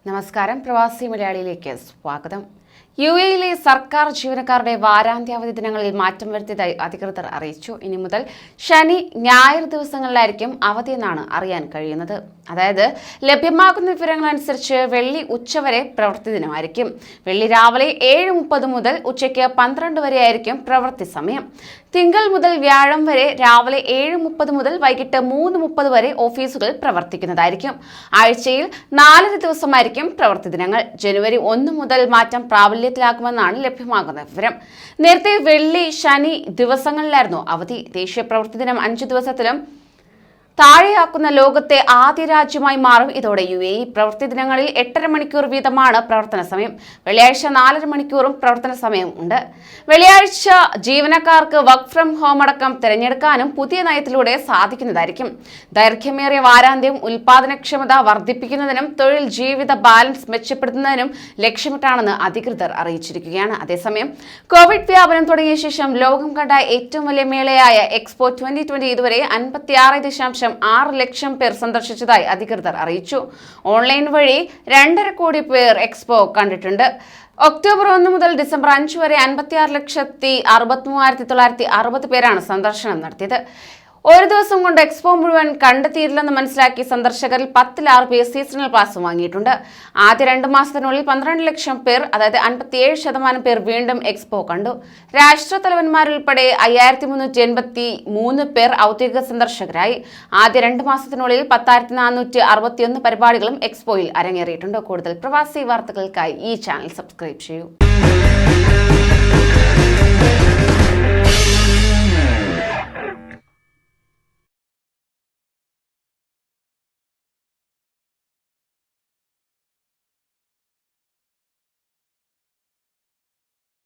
നമസ്കാരം. പ്രവാസി മലയാളിയിലേക്ക് സ്വാഗതം. യുഎഇയിലെ സർക്കാർ ജീവനക്കാരുടെ വാരാന്ത്യാവധി ദിനങ്ങളിൽ മാറ്റം വരുത്തിയതായി അധികൃതർ അറിയിച്ചു. ഇനി മുതൽ ശനി, ഞായർ ദിവസങ്ങളിലായിരിക്കും അവധിയെന്നാണ് അറിയാൻ കഴിയുന്നത്. അതായത് ലഭ്യമാകുന്ന വിവരങ്ങളനുസരിച്ച് വെള്ളി ഉച്ചവരെ പ്രവൃത്തി ദിനമായിരിക്കും. വെള്ളി രാവിലെ 7:30 മുതൽ ഉച്ചയ്ക്ക് 12 വരെയായിരിക്കും പ്രവൃത്തി സമയം. തിങ്കൾ മുതൽ വ്യാഴം വരെ രാവിലെ 7:30 മുതൽ വൈകിട്ട് 3:30 വരെ ഓഫീസുകൾ പ്രവർത്തിക്കുന്നതായിരിക്കും. ആഴ്ചയിൽ 4 ദിവസമായിരിക്കും പ്രവൃത്തി ദിനങ്ങൾ. ജനുവരി 1 മുതൽ മാറ്റം പ്രാബല്യത്തിലാക്കുമെന്നാണ് ലഭ്യമാകുന്ന വിവരം. നേരത്തെ വെള്ളി, ശനി ദിവസങ്ങളിലായിരുന്നു അവധി. ദേശീയ പ്രവൃത്തി ദിനം 5 ദിവസത്തിലും താഴെയാക്കുന്ന ലോകത്തെ ആദ്യ രാജ്യമായി മാറും ഇതോടെ യുഎഇ. പ്രവൃത്തി ദിനങ്ങളിൽ 8.5 മണിക്കൂർ വീതമാണ് പ്രവർത്തന സമയം. വെള്ളിയാഴ്ച 4.5 മണിക്കൂറും പ്രവർത്തന സമയം ഉണ്ട്. വെള്ളിയാഴ്ച ജീവനക്കാർക്ക് വർക്ക് ഫ്രം ഹോം അടക്കം തിരഞ്ഞെടുക്കാനും പുതിയ നയത്തിലൂടെ സാധിക്കുന്നതായിരിക്കും. ദൈർഘ്യമേറിയ വാരാന്ത്യം ഉൽപാദനക്ഷമത വർദ്ധിപ്പിക്കുന്നതിനും തൊഴിൽ ജീവിത ബാലൻസ് മെച്ചപ്പെടുത്തുന്നതിനും ലക്ഷ്യമിട്ടാണെന്ന് അധികൃതർ അറിയിച്ചിരിക്കുകയാണ്. അതേസമയം കോവിഡ് വ്യാപനം തുടങ്ങിയ ശേഷം ലോകം കണ്ട ഏറ്റവും വലിയ മേളയായ എക്സ്പോ 2020 ഇതുവരെ 56.6 ലക്ഷം പേർ സന്ദർശിച്ചതായി അധികൃതർ അറിയിച്ചു. ഓൺലൈൻ വഴി 2.5 കോടി പേർ എക്സ്പോ കണ്ടിട്ടുണ്ട്. ഒക്ടോബർ 1 മുതൽ ഡിസംബർ 5 വരെ 56,63,960 പേരാണ് സന്ദർശനം നടത്തിയത്. ഒരു ദിവസം കൊണ്ട് എക്സ്പോ മുഴുവൻ കണ്ടെത്തിയില്ലെന്ന് മനസ്സിലാക്കി സന്ദർശകരിൽ 10-6 പേർ സീസണൽ പാസ് വാങ്ങിയിട്ടുണ്ട്. ആദ്യ 2 മാസത്തിനുള്ളിൽ 12 ലക്ഷം പേർ, അതായത് 57% പേർ വീണ്ടും എക്സ്പോ കണ്ടു. രാഷ്ട്രത്തലവന്മാരുൾപ്പെടെ 5383 പേർ ഔദ്യോഗിക സന്ദർശകരായി. ആദ്യ 2 മാസത്തിനുള്ളിൽ 10,461 പരിപാടികളും എക്സ്പോയിൽ അരങ്ങേറിയിട്ടുണ്ട്. കൂടുതൽ പ്രവാസി വാർത്തകൾക്കായി ഈ ചാനൽ സബ്സ്ക്രൈബ് ചെയ്യൂ.